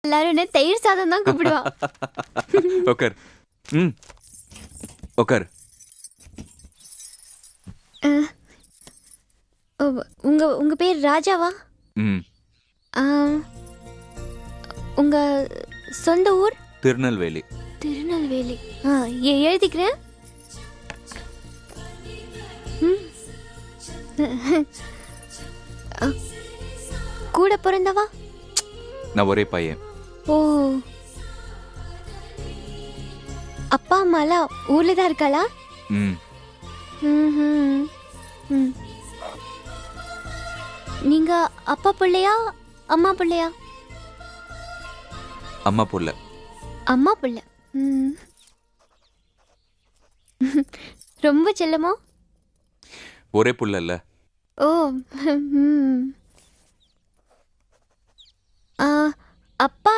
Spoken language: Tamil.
எல்லாரும் என்ன தயிர் சாதம் தான் கூப்பிடுவா. உக்கார். ம் உக்கார். அஹ், ஓ, உங்க உங்க பேர் ராஜாவா? ம் ஆ, உங்க சொந்த ஊர்? திருநெல்வேலி. திருநெல்வேலி. ஆ, எழுதிக்கிறேன். ம். அ, கூட பிறந்தவா? நான் ஒரே பையன். ஓ, அப்பா அம்மாலாம் ஊர்ல தான் இருக்காளா? ம் ம்ஹும். ம். நீங்க அப்பா பிள்ளையா அம்மா பிள்ளையா? அம்மா புள்ள. அம்மா பிள்ளை. ம். ரொம்ப செல்லமோ? ஒரே புள்ள இல்ல. ஓ. ம். ஆ, அப்பா